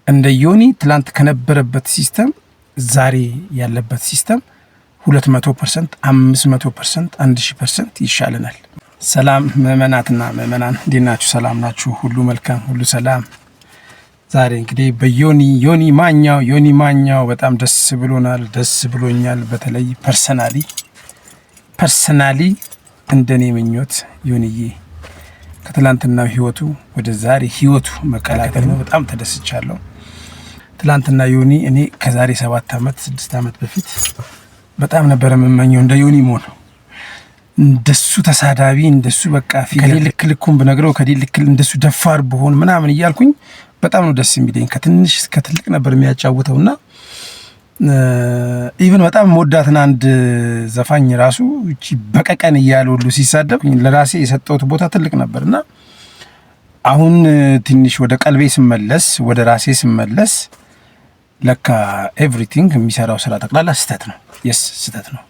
እንደ ዮኒ ትላንት ከነበረበት ሲስተም ዛሬ ያለበት ሲስተም 200%፣ 500%፣ 1000% ይሻለናል። ሰላም ምእመናትና ምእመናን እንዴት ናችሁ? ሰላም ናችሁ? ሁሉ መልካም፣ ሁሉ ሰላም። ዛሬ እንግዲህ በዮኒ ማኛው በጣም ደስ ብሎናል፣ ደስ ብሎኛል። በተለይ ፐርሰናሊ እንደኔ ምኞት ዮኒዬ ከትላንትናው ህይወቱ ወደ ዛሬ ህይወቱ መቀላቀል ነው። በጣም ተደስቻለሁ። ትላንትና ዮኒ እኔ ከዛሬ 7 ዓመት 6 ዓመት በፊት በጣም ነበር የምመኘው እንደ ዮኒ መሆን፣ እንደሱ ተሳዳቢ፣ እንደሱ በቃ ከልክልኩም ብነግረው ከልክል እንደሱ ደፋር በሆን ምናምን እያልኩኝ በጣም ነው ደስ የሚለኝ። ከትንሽ እስከ ትልቅ ነበር የሚያጫውተውና ኢቭን በጣም ወዳትና አንድ ዘፋኝ ራሱ እቺ በቀቀን እያለ ሁሉ ሲሳደብ ለራሴ የሰጠሁት ቦታ ትልቅ ነበርና አሁን ትንሽ ወደ ቀልቤ ስመለስ፣ ወደ ራሴ ስመለስ ለካ ኤቭሪቲንግ የሚሰራው ስራ ጠቅላላ ስህተት ነው። ስህተት ነው።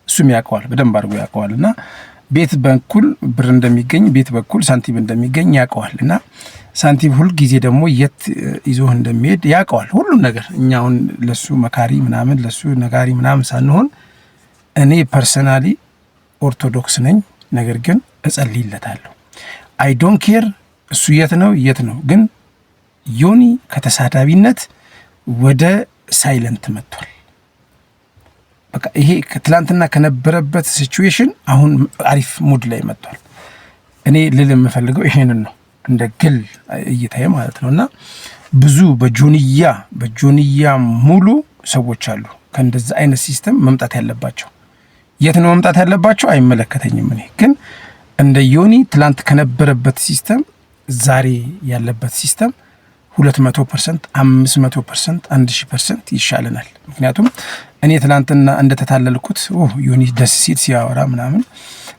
እሱም ያውቀዋል፣ በደንብ አድርጎ ያውቀዋልና ቤት በኩል ብር እንደሚገኝ፣ ቤት በኩል ሳንቲም እንደሚገኝ ያውቀዋልና ሳንቲም ሁል ጊዜ ደግሞ የት ይዞህ እንደሚሄድ ያውቀዋል። ሁሉም ነገር እኛውን ለሱ መካሪ ምናምን ለሱ ነጋሪ ምናምን ሳንሆን እኔ ፐርሰናሊ ኦርቶዶክስ ነኝ፣ ነገር ግን እጸልይለታለሁ። አይ ዶንት ኬር እሱ የት ነው፣ ግን ዮኒ ከተሳዳቢነት ወደ ሳይለንት መጥቷል። በቃ ይሄ ትላንትና ከነበረበት ሲቹዌሽን አሁን አሪፍ ሙድ ላይ መጥቷል። እኔ ልል የምፈልገው ይሄንን ነው እንደ ግል እይታዬ ማለት ነውና ብዙ በጆንያ ሙሉ ሰዎች አሉ ከእንደዛ አይነት ሲስተም መምጣት ያለባቸው። የት ነው መምጣት ያለባቸው አይመለከተኝም። እኔ ግን እንደ ዮኒ ትላንት ከነበረበት ሲስተም ዛሬ ያለበት ሲስተም 200%፣ 500%፣ 1000% ይሻለናል። ምክንያቱም እኔ ትላንትና እንደተታለልኩት ዮኒ ደስ ሲል ሲያወራ ምናምን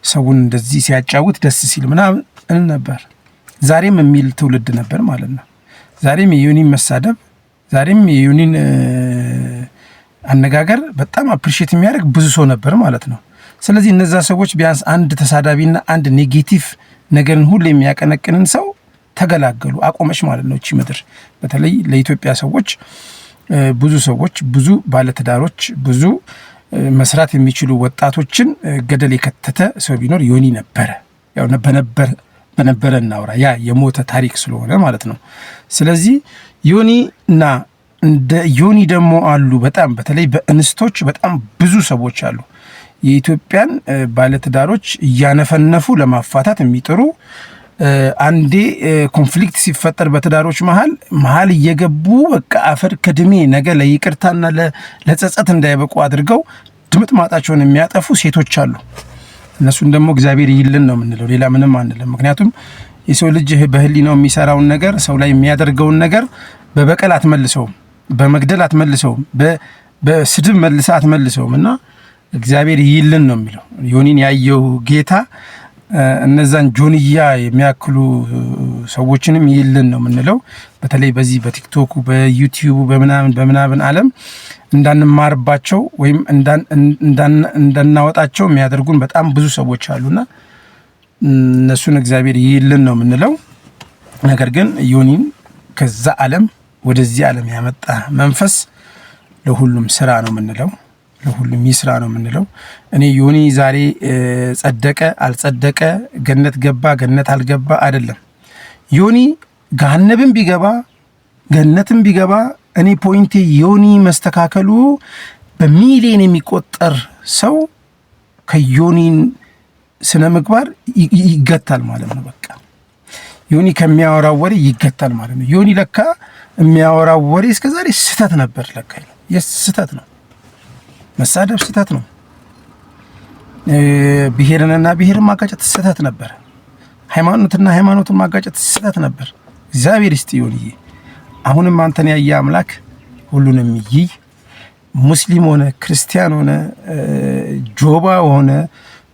ሰውን እንደዚህ ሲያጫውት ደስ ሲል ምናምን ነበር። ዛሬም የሚል ትውልድ ነበር ማለት ነው። ዛሬም የዮኒን መሳደብ፣ ዛሬም የዮኒን አነጋገር በጣም አፕሪሺየት የሚያደርግ ብዙ ሰው ነበር ማለት ነው። ስለዚህ እነዛ ሰዎች ቢያንስ አንድ ተሳዳቢና አንድ ኔጌቲቭ ነገርን ሁሉ የሚያቀነቅንን ሰው ተገላገሉ፣ አቆመች ማለት ነው። እቺ ምድር በተለይ ለኢትዮጵያ ሰዎች ብዙ ባለትዳሮች፣ ብዙ መስራት የሚችሉ ወጣቶችን ገደል የከተተ ሰው ቢኖር ዮኒ ነበረ። ያው በነበረ እናውራ፣ ያ የሞተ ታሪክ ስለሆነ ማለት ነው። ስለዚህ ዮኒና እንደ ዮኒ ደግሞ አሉ በጣም በተለይ በእንስቶች በጣም ብዙ ሰዎች አሉ የኢትዮጵያን ባለትዳሮች እያነፈነፉ ለማፋታት የሚጥሩ። አንዴ ኮንፍሊክት ሲፈጠር በትዳሮች መሃል እየገቡ በቃ አፈር ከድሜ ነገ ለይቅርታና ለጸጸት እንዳይበቁ አድርገው ድምጥ ማጣቸውን የሚያጠፉ ሴቶች አሉ። እነሱን ደግሞ እግዚአብሔር ይልን ነው የምንለው፣ ሌላ ምንም አንልም። ምክንያቱም የሰው ልጅ በህሊናው የሚሰራውን ነገር፣ ሰው ላይ የሚያደርገውን ነገር በበቀል አትመልሰውም፣ በመግደል አትመልሰውም፣ በስድብ መልሰ አትመልሰውም። እና እግዚአብሔር ይልን ነው የሚለው። ዮኒን ያየው ጌታ እነዛን ጆንያ የሚያክሉ ሰዎችንም ይልን ነው የምንለው። በተለይ በዚህ በቲክቶኩ በዩቲዩቡ በምናምን ዓለም እንዳንማርባቸው ወይም እንዳናወጣቸው የሚያደርጉን በጣም ብዙ ሰዎች አሉና እነሱን እግዚአብሔር ይልን ነው የምንለው። ነገር ግን ዮኒን ከዛ ዓለም ወደዚህ ዓለም ያመጣ መንፈስ ለሁሉም ስራ ነው የምንለው፣ ለሁሉም ይስራ ነው የምንለው። እኔ ዮኒ ዛሬ ጸደቀ አልጸደቀ፣ ገነት ገባ ገነት አልገባ አይደለም። ዮኒ ገሃነብም ቢገባ ገነትም ቢገባ እኔ ፖይንቴ ዮኒ መስተካከሉ በሚሊዮን የሚቆጠር ሰው ከዮኒን ስነ ምግባር ይገታል ማለት ነው። በቃ ዮኒ ከሚያወራው ወሬ ይገታል ማለት ነው። ዮኒ ለካ የሚያወራው ወሬ እስከዛሬ ስህተት ነበር። ለካ ስህተት ነው፣ መሳደብ ስህተት ነው፣ ብሔርንና ብሔርን ማጋጨት ስህተት ነበር፣ ሃይማኖትና ሃይማኖትን ማጋጨት ስህተት ነበር። እግዚአብሔር ይስጥ ዮኒዬ። አሁንም አንተን ያየ አምላክ ሁሉንም ይይ። ሙስሊም ሆነ ክርስቲያን ሆነ ጆባ ሆነ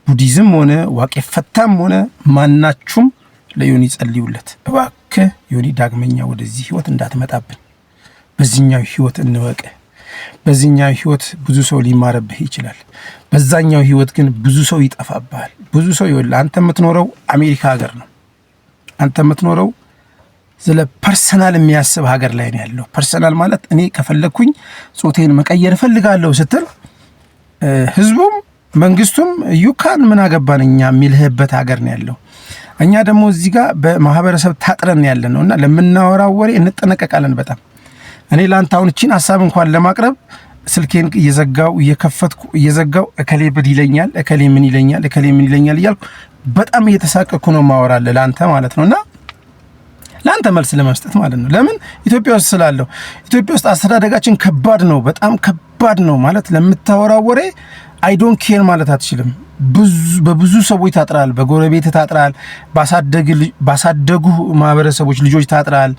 ቡዲዝም ሆነ ዋቄ ፈታም ሆነ ማናችሁም ለዮኒ ጸልዩለት እባክህ። ዮኒ ዳግመኛ ወደዚህ ህይወት እንዳትመጣብን፣ በዚህኛው ህይወት እንወቅ። በዚህኛው ህይወት ብዙ ሰው ሊማርብህ ይችላል፣ በዛኛው ህይወት ግን ብዙ ሰው ይጠፋብሃል። ብዙ ሰው ይወል አንተ የምትኖረው አሜሪካ ሀገር ነው፣ አንተ የምትኖረው ስለ ፐርሰናል የሚያስብ ሀገር ላይ ነው ያለው። ፐርሰናል ማለት እኔ ከፈለኩኝ ጾቴን መቀየር እፈልጋለሁ ስትል ህዝቡም መንግስቱም ዩካን ምን አገባን እኛ የሚልህበት ሀገር ነው ያለው። እኛ ደግሞ እዚህ ጋር በማህበረሰብ ታጥረን ያለን ነውና ለምናወራው ወሬ እንጠነቀቃለን በጣም። እኔ ላንተ አሁን እቺን ሐሳብ እንኳን ለማቅረብ ስልኬን እየዘጋው እየከፈትኩ እየዘጋው እከሌ ብድ ይለኛል፣ እከሌ ምን ይለኛል፣ እከሌ ምን ይለኛል እያልኩ በጣም እየተሳቀቅኩ ነው ማወራለህ ላንተ ማለት ነውና ላንተ መልስ ለመስጠት ማለት ነው። ለምን ኢትዮጵያ ውስጥ ስላለው ኢትዮጵያ ውስጥ አስተዳደጋችን ከባድ ነው፣ በጣም ከባድ ነው ማለት ለምታወራው ወሬ አይ ዶንት ኬር ማለት አትችልም። በብዙ ሰዎች ታጥራል፣ በጎረቤት ታጥራል፣ ባሳደጉ ማህበረሰቦች ልጆች ታጥራል፣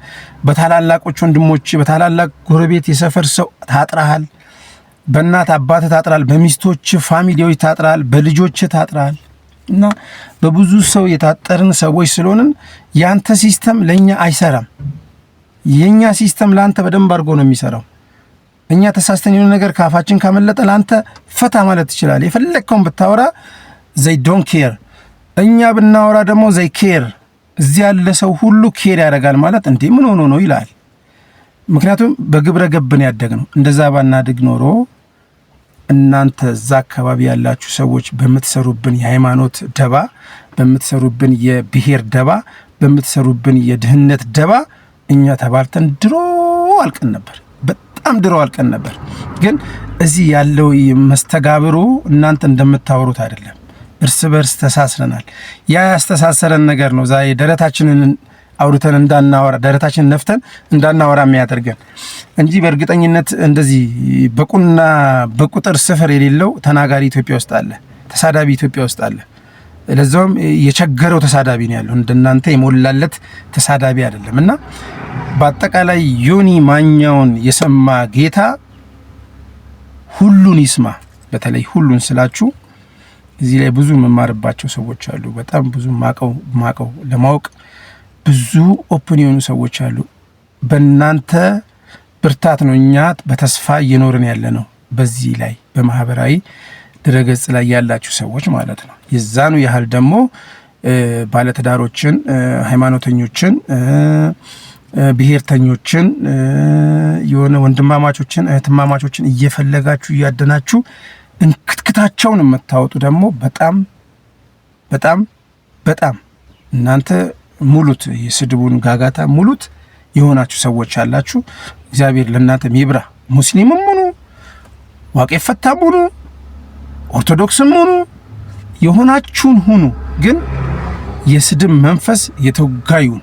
በታላላቆች ወንድሞች፣ በታላላቅ ጎረቤት የሰፈር ሰው ታጥራል፣ በእናት አባት ታጥራል፣ በሚስቶች ፋሚሊዎች ታጥራል፣ በልጆች ታጥራል። እና በብዙ ሰው የታጠርን ሰዎች ስለሆንን ያንተ ሲስተም ለኛ አይሰራም። የኛ ሲስተም ላንተ በደንብ አድርጎ ነው የሚሰራው። እኛ ተሳስተን የሆነ ነገር ካፋችን ካመለጠ ላንተ ፈታ ማለት ትችላለህ። የፈለግከውን ብታወራ ዘይ ዶንት ኬር። እኛ ብናወራ ደግሞ ዘይ ኬር። እዚህ ያለ ሰው ሁሉ ኬር ያደርጋል ማለት እንዴ ምን ሆኖ ነው ይላል። ምክንያቱም በግብረ ገብን ያደግነው። እንደዛ ባናድግ ኖሮ እናንተ እዛ አካባቢ ያላችሁ ሰዎች በምትሰሩብን የሃይማኖት ደባ፣ በምትሰሩብን የብሔር ደባ፣ በምትሰሩብን የድህነት ደባ እኛ ተባልተን ድሮ አልቀን ነበር። በጣም ድሮ አልቀን ነበር። ግን እዚህ ያለው መስተጋብሩ እናንተ እንደምታወሩት አይደለም። እርስ በርስ ተሳስረናል። ያ ያስተሳሰረን ነገር ነው ዛሬ ደረታችንን አውርተን እንዳናወራ፣ ደረታችንን ነፍተን እንዳናወራ የሚያደርገን እንጂ በእርግጠኝነት እንደዚህ በቁና በቁጥር ስፍር የሌለው ተናጋሪ ኢትዮጵያ ውስጥ አለ፣ ተሳዳቢ ኢትዮጵያ ውስጥ አለ። ለዛውም የቸገረው ተሳዳቢ ነው ያለው፣ እንደናንተ የሞላለት ተሳዳቢ አይደለም። እና በአጠቃላይ ዮኒ ማኛውን የሰማ ጌታ ሁሉን ይስማ። በተለይ ሁሉን ስላችሁ እዚህ ላይ ብዙ መማርባቸው ሰዎች አሉ። በጣም ብዙ ማቀው ለማወቅ ብዙ ኦፕን የሆኑ ሰዎች አሉ። በእናንተ ብርታት ነው እኛ በተስፋ እየኖርን ያለ ነው። በዚህ ላይ በማህበራዊ ድረገጽ ላይ ያላችሁ ሰዎች ማለት ነው። የዛኑ ያህል ደግሞ ባለትዳሮችን፣ ሃይማኖተኞችን፣ ብሔርተኞችን፣ የሆነ ወንድማማቾችን፣ እህትማማቾችን እየፈለጋችሁ እያደናችሁ እንክትክታቸውን የምታወጡ ደግሞ በጣም በጣም በጣም እናንተ ሙሉት የስድቡን ጋጋታ ሙሉት የሆናችሁ ሰዎች አላችሁ። እግዚአብሔር ለእናንተም ይብራ። ሙስሊምም ሁኑ፣ ዋቄ ፈታም ሁኑ፣ ኦርቶዶክስም ሁኑ፣ የሆናችሁን ሁኑ። ግን የስድብ መንፈስ የተወጋዩን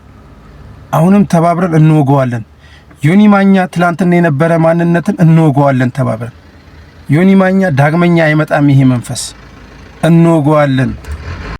አሁንም ተባብረን እንወገዋለን። ዮኒ ማኛ ትላንትና የነበረ ማንነትን እንወገዋለን ተባብረን። ዮኒ ማኛ ዳግመኛ አይመጣም። ይሄ መንፈስ እንወገዋለን።